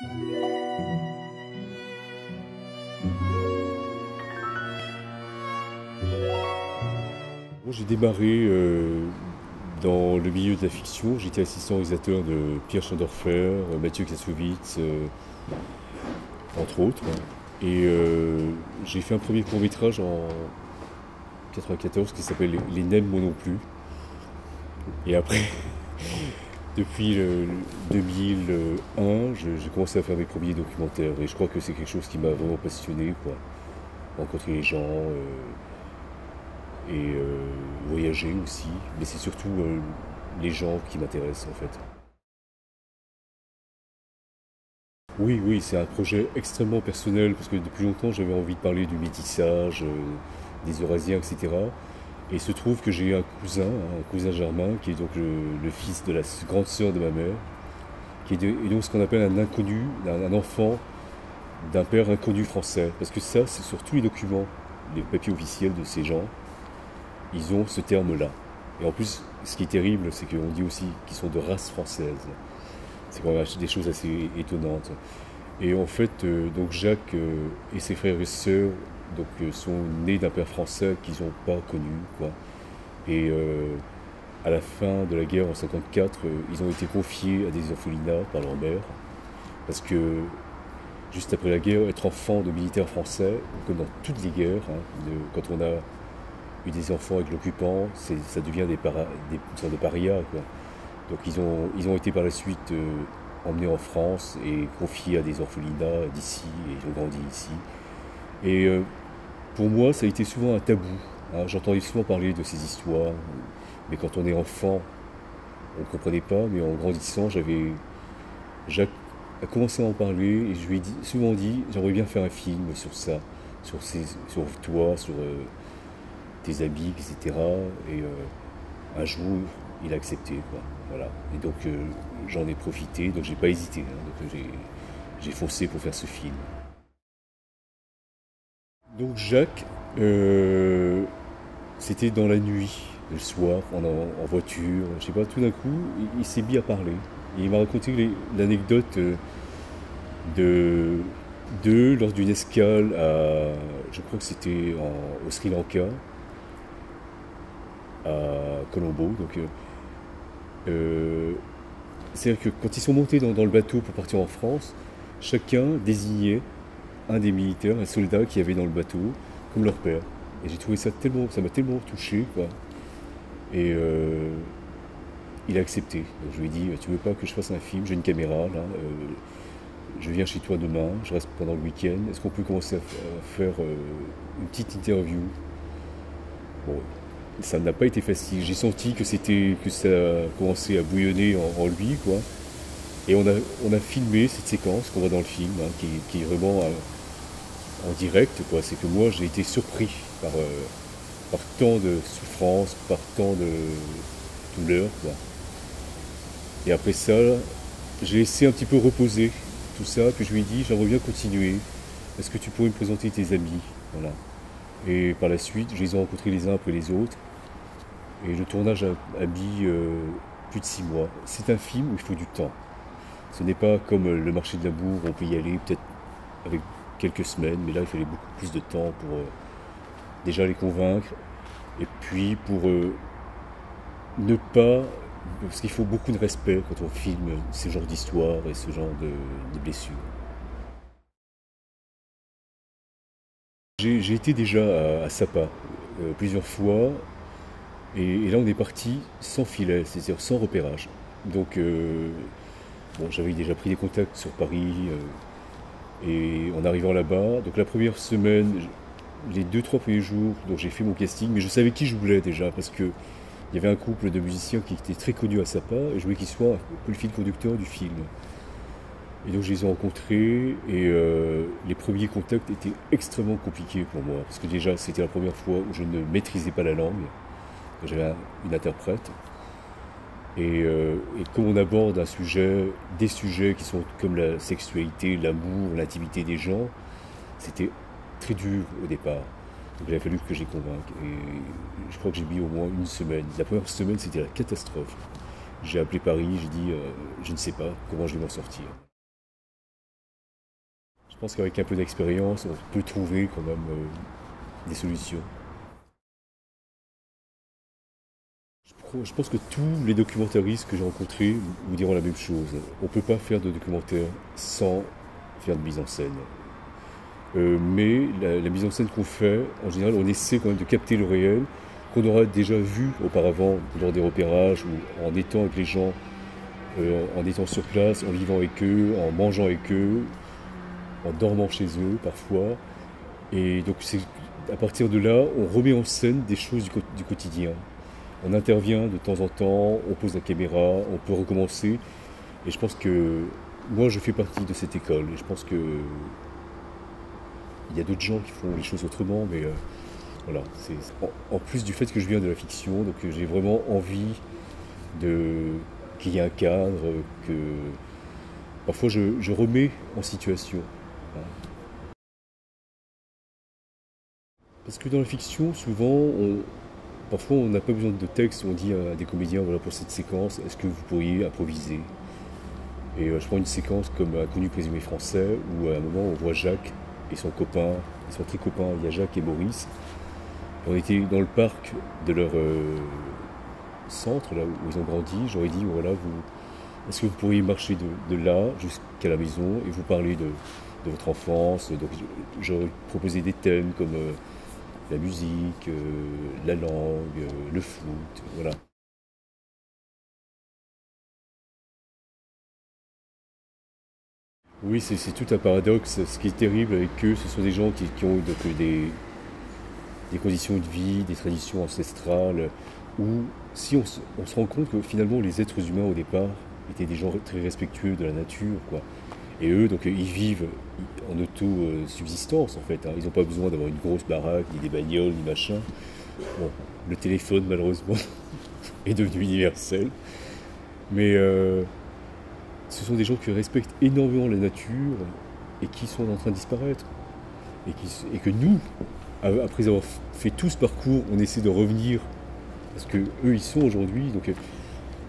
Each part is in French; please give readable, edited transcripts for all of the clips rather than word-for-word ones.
Moi, j'ai démarré dans le milieu de la fiction. J'étais assistant réalisateur de Pierre Chandorfer, Mathieu Kassovitz, entre autres. Et j'ai fait un premier court-métrage en 1994 qui s'appelle Les Nems moi non plus. Et après, depuis 2001, j'ai commencé à faire mes premiers documentaires. Et je crois que c'est quelque chose qui m'a vraiment passionné, quoi. Rencontrer les gens et voyager aussi. Mais c'est surtout les gens qui m'intéressent, en fait. Oui, oui, c'est un projet extrêmement personnel parce que depuis longtemps j'avais envie de parler du métissage, des Eurasiens, etc. Et il se trouve que j'ai un cousin germain, qui est donc le fils de la grande sœur de ma mère, et donc ce qu'on appelle un inconnu, un enfant d'un père inconnu français. Parce que ça, c'est sur tous les documents, les papiers officiels de ces gens, ils ont ce terme-là. Et en plus, ce qui est terrible, c'est qu'on dit aussi qu'ils sont de race française. C'est quand même des choses assez étonnantes. Et en fait, donc Jacques et ses frères et sœurs sont nés d'un père français qu'ils n'ont pas connu, quoi. Et à la fin de la guerre en 1954, ils ont été confiés à des orphelinats par leur mère, parce que juste après la guerre, être enfant de militaires français, comme dans toutes les guerres, hein, quand on a eu des enfants avec l'occupant, ça devient des sortes de parias, quoi. Donc ils ont été par la suite emmenés en France et confiés à des orphelinats d'ici, et ils ont grandi ici. Et pour moi, ça a été souvent un tabou, hein. J'entendais souvent parler de ces histoires, mais quand on est enfant, on ne comprenait pas, mais en grandissant, Jacques a commencé à en parler, et je lui ai souvent dit, j'aimerais bien faire un film sur ça, sur toi, sur tes habits, etc. Et un jour, il a accepté, quoi. Voilà. Et donc j'en ai profité, donc j'ai pas hésité, hein. Donc j'ai foncé pour faire ce film. Donc Jacques, c'était dans la nuit, le soir, en voiture, je sais pas, tout d'un coup, il s'est mis à parler. Et il m'a raconté l'anecdote de lors d'une escale je crois que c'était au Sri Lanka, à Colombo. Donc c'est-à-dire que quand ils sont montés dans le bateau pour partir en France, chacun désignait un des militaires, un soldat qui avait dans le bateau, comme leur père. Et j'ai trouvé ça m'a tellement touché, quoi. Et il a accepté. Donc je lui ai dit, tu veux pas que je fasse un film, j'ai une caméra là, je viens chez toi demain, je reste pendant le week-end, est-ce qu'on peut commencer à faire une petite interview? Bon, ça n'a pas été facile. J'ai senti que ça commençait à bouillonner en lui, quoi. Et on a filmé cette séquence qu'on voit dans le film, hein, qui est vraiment en direct, quoi. C'est que moi, j'ai été surpris par tant de souffrance, par tant de douleur, quoi. Et après ça, j'ai laissé un petit peu reposer tout ça, puis je lui ai dit, j'aimerais bien continuer. Est-ce que tu pourrais me présenter tes amis? Voilà. Et par la suite, je les ai rencontrés les uns après les autres. Et le tournage a mis plus de 6 mois. C'est un film où il faut du temps. Ce n'est pas comme le marché de l'amour, on peut y aller peut-être avec quelques semaines, mais là il fallait beaucoup plus de temps pour déjà les convaincre, et puis pour ne pas... Parce qu'il faut beaucoup de respect quand on filme ce genre d'histoire et ce genre de blessures. J'ai été déjà à Sapa plusieurs fois, et là on est parti sans filet, c'est-à-dire sans repérage. Donc bon, j'avais déjà pris des contacts sur Paris, et en arrivant là-bas, donc la première semaine, les 2-3 premiers jours, donc j'ai fait mon casting, mais je savais qui je voulais déjà, parce que il y avait un couple de musiciens qui était très connu à Sapa, et je voulais qu'ils soient un peu le fil conducteur du film. Et donc je les ai rencontrés, et les premiers contacts étaient extrêmement compliqués pour moi, parce que déjà c'était la première fois où je ne maîtrisais pas la langue, j'avais une interprète. Et comme on aborde des sujets qui sont comme la sexualité, l'amour, l'intimité des gens, c'était très dur au départ. Donc il a fallu que je les convainque. Et je crois que j'ai mis au moins une semaine. La première semaine, c'était la catastrophe. J'ai appelé Paris, j'ai dit, je ne sais pas comment je vais m'en sortir. pense qu'avec un peu d'expérience, on peut trouver quand même des solutions. Je pense que tous les documentaristes que j'ai rencontrés vous diront la même chose. On ne peut pas faire de documentaire sans faire de mise en scène. Mais la mise en scène qu'on fait, en général, on essaie quand même de capter le réel, qu'on aura déjà vu auparavant lors des repérages ou en étant avec les gens, en étant sur place, en vivant avec eux, en mangeant avec eux, en dormant chez eux parfois. Et donc c'est à partir de là, on remet en scène des choses du quotidien. On intervient de temps en temps, on pose la caméra, on peut recommencer. Et je pense que moi, je fais partie de cette école. Et je pense que il y a d'autres gens qui font les choses autrement, mais voilà. En plus du fait que je viens de la fiction, donc j'ai vraiment envie qu'il y ait un cadre, que parfois je remets en situation. Voilà. Parce que dans la fiction, souvent, parfois on n'a pas besoin de texte, on dit à des comédiens, voilà pour cette séquence, est-ce que vous pourriez improviser? Et je prends une séquence comme Inconnu présumé français, où à un moment on voit Jacques et son copain, ils sont très copains, il y a Jacques et Maurice. Et on était dans le parc de leur centre, là où ils ont grandi. J'aurais dit, voilà, est-ce que vous pourriez marcher de là jusqu'à la maison et vous parler de votre enfance? Donc j'aurais proposé des thèmes comme la musique, la langue, le foot, voilà. Oui, c'est tout un paradoxe. Ce qui est terrible avec eux, ce sont des gens qui ont donc, des conditions de vie, des traditions ancestrales, où si on se rend compte que finalement les êtres humains au départ étaient des gens très respectueux de la nature, quoi. Et eux, donc, ils vivent en auto-subsistance, en fait, hein. Ils n'ont pas besoin d'avoir une grosse baraque, ni des bagnoles, ni machin. Bon, le téléphone, malheureusement, est devenu universel. Mais ce sont des gens qui respectent énormément la nature et qui sont en train de disparaître. Et que nous, après avoir fait tout ce parcours, on essaie de revenir parce que eux, ils sont aujourd'hui, donc,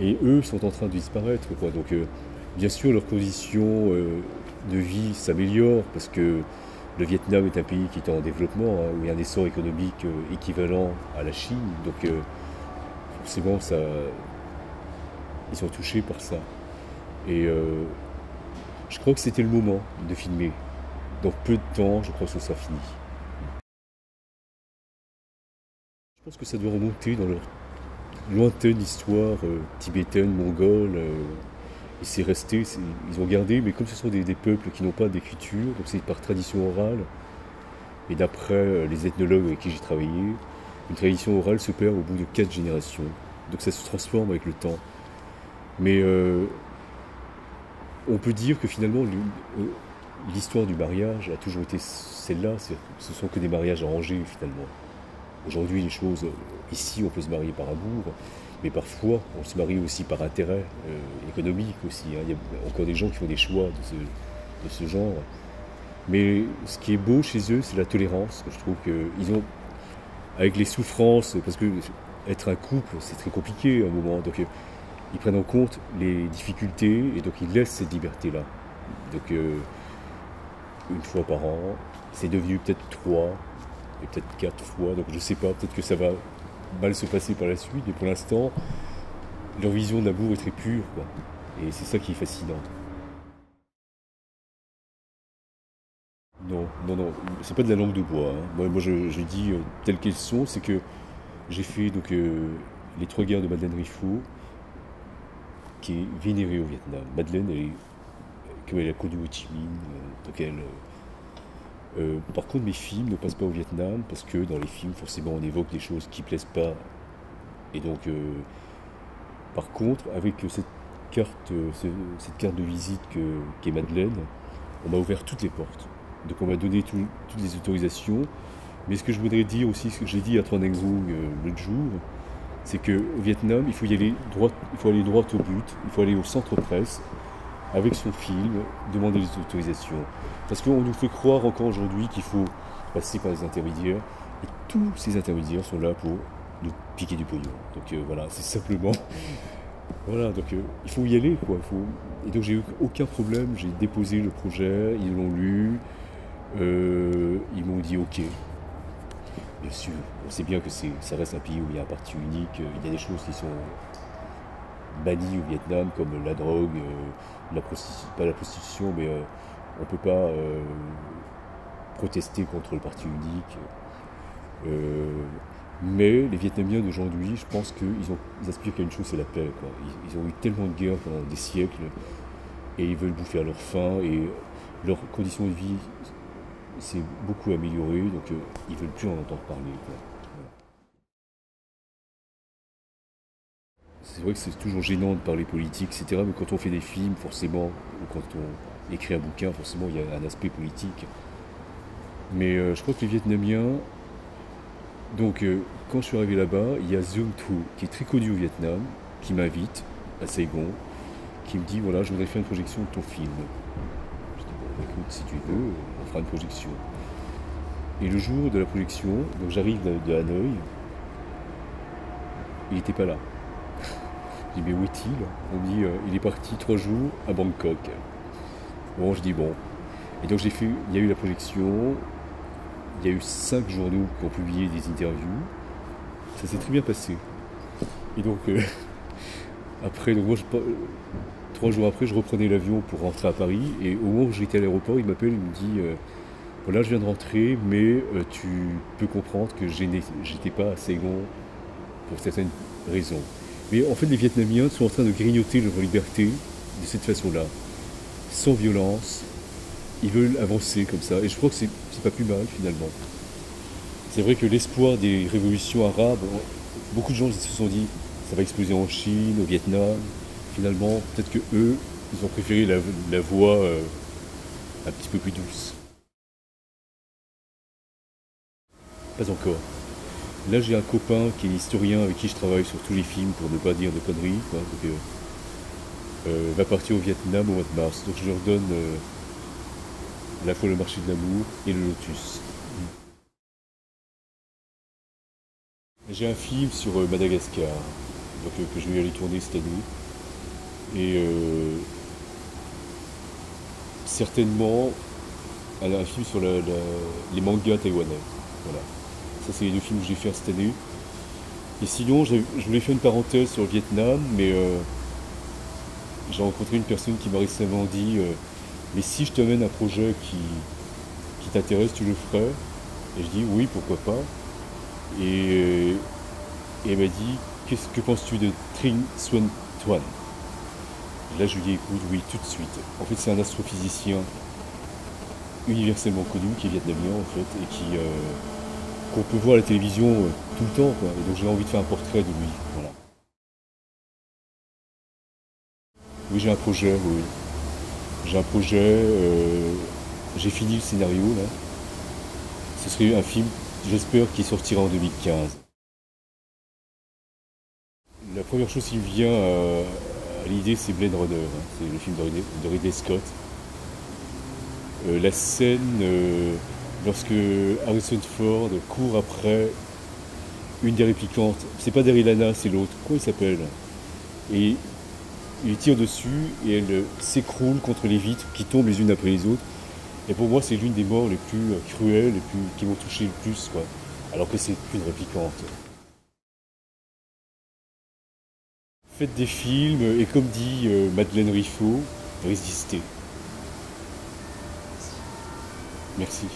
et eux sont en train de disparaître, quoi. Donc, bien sûr, leurs conditions de vie s'améliorent parce que le Vietnam est un pays qui est en développement, hein, où il y a un essor économique équivalent à la Chine. Donc, forcément, ils sont touchés par ça. Et je crois que c'était le moment de filmer. Dans peu de temps, je crois que ce sera fini. Je pense que ça doit remonter dans leur lointaine histoire tibétaine, mongole. Et c'est resté, ils ont gardé, mais comme ce sont des peuples qui n'ont pas d'écriture, donc c'est par tradition orale. Et d'après les ethnologues avec qui j'ai travaillé, une tradition orale se perd au bout de 4 générations. Donc ça se transforme avec le temps. Mais on peut dire que finalement, l'histoire du mariage a toujours été celle-là. Ce sont que des mariages arrangés, finalement. Aujourd'hui, les choses, ici, on peut se marier par amour, mais parfois, on se marie aussi par intérêt économique aussi, hein. Il y a encore des gens qui font des choix de ce genre. Mais ce qui est beau chez eux, c'est la tolérance. Je trouve qu'ils ont, avec les souffrances, parce que être un couple, c'est très compliqué à un moment. Donc, ils prennent en compte les difficultés et donc ils laissent cette liberté-là. Donc, une fois par an, c'est devenu peut-être 3 et peut-être 4 fois. Donc, je sais pas, peut-être que ça va mal se passer par la suite, mais pour l'instant, leur vision de l'amour est très pure, quoi. Et c'est ça qui est fascinant. Non, non, non, c'est pas de la langue de bois, hein. Moi je dis telles qu'elles sont, c'est que j'ai fait donc les 3 guerres de Madeleine Riffaut, qui est vénérée au Vietnam. Madeleine, comme elle a connu Ho Chi Minh, donc par contre, mes films ne passent pas au Vietnam parce que dans les films, forcément, on évoque des choses qui plaisent pas. Et donc, par contre, avec cette carte de visite qu'est Madeleine, on m'a ouvert toutes les portes. Donc, on m'a donné toutes les autorisations. Mais ce que je voudrais dire aussi, ce que j'ai dit à Tran Anh Dung l'autre jour, c'est qu'au Vietnam, il faut aller droit au but, il faut aller au centre presse, avec son film, demander les autorisations. Parce qu'on nous fait croire encore aujourd'hui qu'il faut passer par les intermédiaires, et tous ces intermédiaires sont là pour nous piquer du pognon. Donc voilà, c'est simplement... Voilà, donc il faut y aller, quoi. Et donc j'ai eu aucun problème, j'ai déposé le projet, ils l'ont lu, Ils m'ont dit ok. Bien sûr, on sait bien que ça reste un pays où il y a un parti unique. Il y a des choses qui sont bannies au Vietnam, comme la drogue, pas la prostitution, mais on ne peut pas protester contre le parti unique. Euh, mais les Vietnamiens d'aujourd'hui, je pense qu'ils aspirent qu'à une chose, c'est la paix, quoi. Ils ont eu tellement de guerres pendant des siècles, et ils veulent bouffer à leur faim, et leurs conditions de vie s'est beaucoup amélioré, donc ils veulent plus en entendre parler, quoi. Voilà. C'est vrai que c'est toujours gênant de parler politique, etc. Mais quand on fait des films, forcément, ou quand on écrit un bouquin, forcément, il y a un aspect politique. Mais je crois que les Vietnamiens, donc quand je suis arrivé là-bas, il y a Zoom Thu, qui est très connu au Vietnam, qui m'invite à Saigon, qui me dit voilà, je voudrais faire une projection de ton film. Je dis bon, écoute, si tu veux, on fera une projection. Et le jour de la projection, donc j'arrive de Hanoï, il n'était pas là. Je dis mais où est-il? On me dit il est parti 3 jours à Bangkok. Bon, je dis bon. Et donc il y a eu la projection, il y a eu 5 journaux qui ont publié des interviews. Ça s'est très bien passé. Et donc après, donc moi, 3 jours après, je reprenais l'avion pour rentrer à Paris. Et au moment où j'étais à l'aéroport, il m'appelle, il me dit voilà, je viens de rentrer, mais tu peux comprendre que j'étais pas à Saigon pour certaines raisons. Mais en fait, les Vietnamiens sont en train de grignoter leur liberté de cette façon-là, sans violence. Ils veulent avancer comme ça, et je crois que c'est pas plus mal finalement. C'est vrai que l'espoir des révolutions arabes, beaucoup de gens se sont dit ça va exploser en Chine, au Vietnam. Finalement, peut-être que eux, ils ont préféré la voie un petit peu plus douce. Pas encore. Là, j'ai un copain qui est historien avec qui je travaille sur tous les films pour ne pas dire de conneries, quoi. Donc, va partir au Vietnam au mois de mars. Donc je leur donne à la fois le marché de l'amour et le lotus. J'ai un film sur Madagascar, donc, que je vais aller tourner cette année. Et certainement un film sur les mangas taïwanais. Voilà. Ça, c'est les 2 films que je vais faire cette année. Et sinon, je voulais faire une parenthèse sur le Vietnam, mais j'ai rencontré une personne qui m'a récemment dit mais si je te mène un projet qui t'intéresse, tu le ferais? Et je dis oui, pourquoi pas. Et elle m'a dit que penses-tu de Trinh Xuân Thuan? Là, je lui dis écoute, oui, tout de suite. En fait, c'est un astrophysicien universellement connu, qui est vietnamien en fait, et qu'on peut voir à la télévision tout le temps, quoi. Et donc j'ai envie de faire un portrait de lui. Voilà. Oui, j'ai un projet, oui. J'ai un projet, j'ai fini le scénario là. Ce serait un film, j'espère, qui sortira en 2015. La première chose qui me vient à l'idée, c'est Blade Runner, hein. C'est le film de Ridley Scott. La scène lorsque Harrison Ford court après une des réplicantes, c'est pas Daryl Hannah, c'est l'autre, comment il s'appelle? Et il tire dessus et elle s'écroule contre les vitres qui tombent les unes après les autres. Et pour moi, c'est l'une des morts les plus cruelles, qui m'ont touché le plus, quoi. Alors que c'est qu'une réplicante. Faites des films et comme dit Madeleine Riffaut, résistez. Merci.